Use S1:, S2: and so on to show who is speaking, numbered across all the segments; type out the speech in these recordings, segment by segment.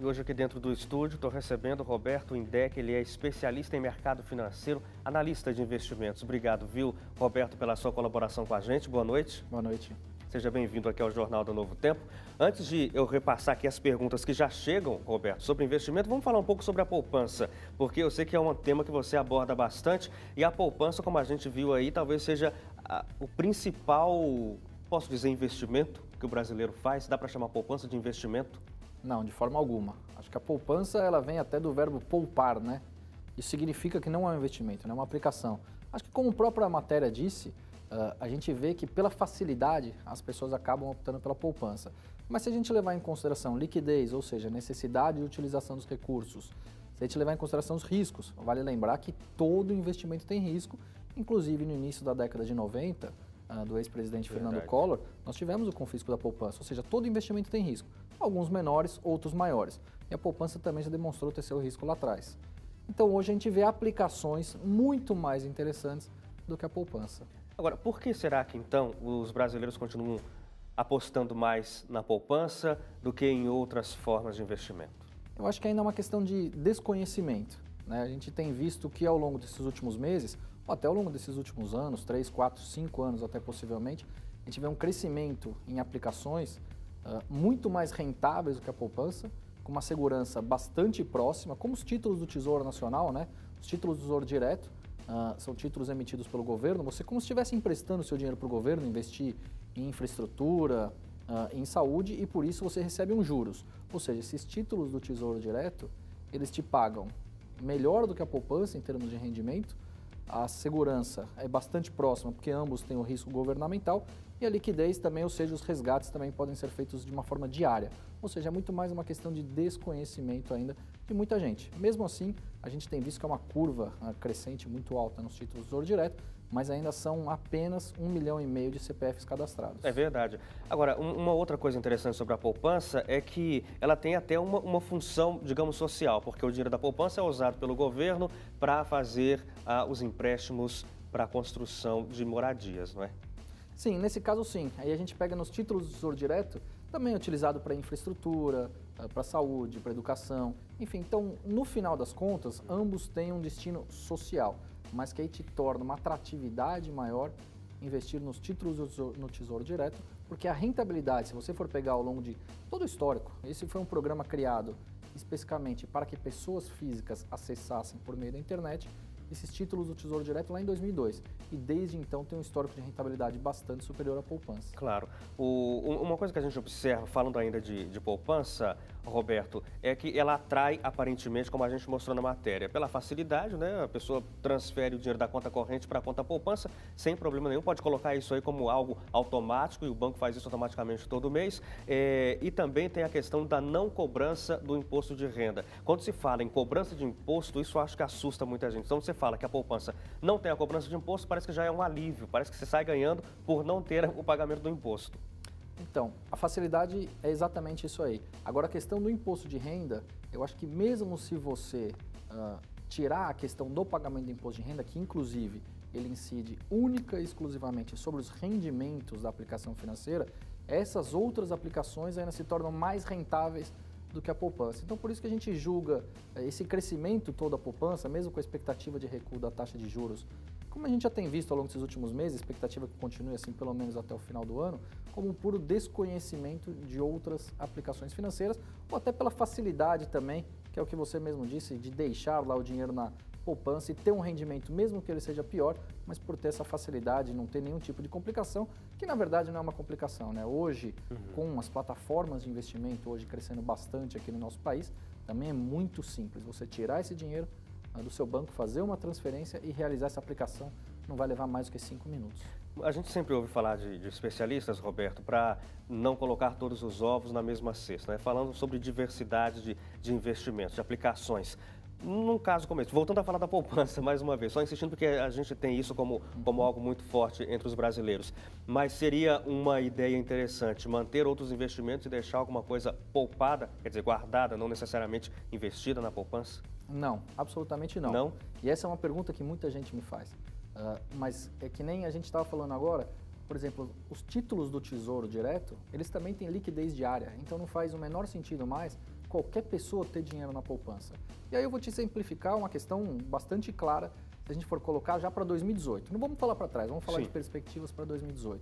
S1: E hoje aqui dentro do estúdio estou recebendo o Roberto Indec, ele é especialista em mercado financeiro, analista de investimentos. Obrigado, viu, Roberto, pela sua colaboração com a gente. Boa noite.
S2: Boa noite.
S1: Seja bem-vindo aqui ao Jornal do Novo Tempo. Antes de eu repassar aqui as perguntas que já chegam, Roberto, sobre investimento, vamos falar um pouco sobre a poupança, porque eu sei que é um tema que você aborda bastante e a poupança, como a gente viu aí, talvez seja o principal, posso dizer, investimento que o brasileiro faz. Dá para chamar poupança de investimento?
S2: Não, de forma alguma. Acho que a poupança ela vem até do verbo poupar, né? Isso significa que não é um investimento, não é uma aplicação. Acho que como a própria matéria disse, a gente vê que pela facilidade as pessoas acabam optando pela poupança. Mas se a gente levar em consideração liquidez, ou seja, necessidade de utilização dos recursos, se a gente levar em consideração os riscos, vale lembrar que todo investimento tem risco, inclusive no início da década de 90, do ex-presidente Fernando Collor, nós tivemos o confisco da poupança, ou seja, todo investimento tem risco, alguns menores, outros maiores. E a poupança também já demonstrou ter seu risco lá atrás. Então hoje a gente vê aplicações muito mais interessantes do que a poupança.
S1: Agora, por que será que então os brasileiros continuam apostando mais na poupança do que em outras formas de investimento?
S2: Eu acho que ainda é uma questão de desconhecimento, né? A gente tem visto que ao longo desses últimos meses, ou até ao longo desses últimos anos, 3, 4, 5 anos até possivelmente, a gente vê um crescimento em aplicações muito mais rentáveis do que a poupança, com uma segurança bastante próxima, como os títulos do Tesouro Nacional, né? Os títulos do Tesouro Direto, são títulos emitidos pelo governo, você como se estivesse emprestando seu dinheiro para o governo, investir em infraestrutura, em saúde, e por isso você recebe uns juros. Ou seja, esses títulos do Tesouro Direto, eles te pagam melhor do que a poupança em termos de rendimento, a segurança é bastante próxima, porque ambos têm o risco governamental, e a liquidez também, ou seja, os resgates também podem ser feitos de uma forma diária. Ou seja, é muito mais uma questão de desconhecimento ainda de muita gente. Mesmo assim, a gente tem visto que é uma curva crescente muito alta nos títulos do Tesouro Direto, mas ainda são apenas 1,5 milhão de CPFs cadastrados.
S1: É verdade. Agora, uma outra coisa interessante sobre a poupança é que ela tem até uma função, digamos, social, porque o dinheiro da poupança é usado pelo governo para fazer os empréstimos para a construção de moradias, não é?
S2: Sim, nesse caso sim. Aí a gente pega nos títulos do Tesouro Direto, também é utilizado para infraestrutura, para saúde, para educação, enfim. Então, no final das contas, ambos têm um destino social, mas que aí te torna uma atratividade maior investir nos títulos no Tesouro Direto, porque a rentabilidade, se você for pegar ao longo de todo o histórico, esse foi um programa criado especificamente para que pessoas físicas acessassem por meio da internet esses títulos do Tesouro Direto lá em 2002. E desde então tem um histórico de rentabilidade bastante superior à poupança.
S1: Claro. Uma coisa que a gente observa, falando ainda de poupança, Roberto, é que ela atrai, aparentemente, como a gente mostrou na matéria, pela facilidade, né? A pessoa transfere o dinheiro da conta corrente para a conta poupança sem problema nenhum, pode colocar isso aí como algo automático e o banco faz isso automaticamente todo mês. E também tem a questão da não cobrança do imposto de renda. Quando se fala em cobrança de imposto, isso acho que assusta muita gente. Então, você fala que a poupança não tem a cobrança de imposto, parece que já é um alívio, parece que você sai ganhando por não ter o pagamento do imposto.
S2: Então, a facilidade é exatamente isso aí. Agora, a questão do imposto de renda, eu acho que mesmo se você tirar a questão do pagamento do imposto de renda, que inclusive ele incide única e exclusivamente sobre os rendimentos da aplicação financeira, essas outras aplicações ainda se tornam mais rentáveis do que a poupança. Então, por isso que a gente julga esse crescimento todo da poupança, mesmo com a expectativa de recuo da taxa de juros, como a gente já tem visto ao longo desses últimos meses, expectativa que continue assim pelo menos até o final do ano, como um puro desconhecimento de outras aplicações financeiras, ou até pela facilidade também, que é o que você mesmo disse, de deixar lá o dinheiro na poupança e ter um rendimento, mesmo que ele seja pior, mas por ter essa facilidade, não ter nenhum tipo de complicação, que na verdade não é uma complicação, né? Hoje, com as plataformas de investimento hoje crescendo bastante aqui no nosso país, também é muito simples. Você tirar esse dinheiro do seu banco, fazer uma transferência e realizar essa aplicação, não vai levar mais do que 5 minutos.
S1: A gente sempre ouve falar de especialistas, Roberto, para não colocar todos os ovos na mesma cesta, né? Falando sobre diversidade de investimentos, de aplicações. Num caso como esse, voltando a falar da poupança mais uma vez, só insistindo porque a gente tem isso como algo muito forte entre os brasileiros, mas seria uma ideia interessante manter outros investimentos e deixar alguma coisa poupada, quer dizer, guardada, não necessariamente investida na poupança?
S2: Não, absolutamente não.
S1: Não?
S2: E essa é uma pergunta que muita gente me faz. Mas é que nem a gente estava falando agora, por exemplo, os títulos do Tesouro Direto, eles também têm liquidez diária, então não faz o menor sentido mais qualquer pessoa ter dinheiro na poupança. E aí eu vou te simplificar uma questão bastante clara, se a gente for colocar já para 2018. Não vamos falar para trás, vamos falar de perspectivas para 2018.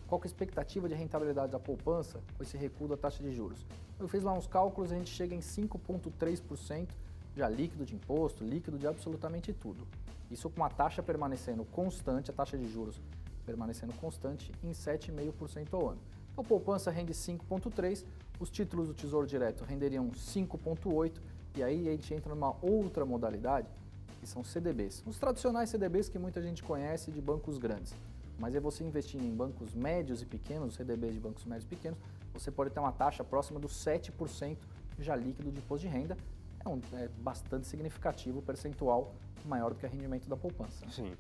S2: Qual que é a expectativa de rentabilidade da poupança com esse recuo da taxa de juros? Eu fiz lá uns cálculos, a gente chega em 5,3% já líquido de imposto, líquido de absolutamente tudo. Isso com a taxa permanecendo constante, a taxa de juros permanecendo constante em 7,5% ao ano. Então, a poupança rende 5,3%, os títulos do Tesouro Direto renderiam 5,8%, e aí a gente entra numa outra modalidade, que são CDBs. Os tradicionais CDBs que muita gente conhece de bancos grandes. Mas é você investindo em bancos médios e pequenos, CDBs de bancos médios e pequenos, você pode ter uma taxa próxima dos 7% já líquido de imposto de renda. É bastante significativo, percentual maior do que o rendimento da poupança.
S1: Sim.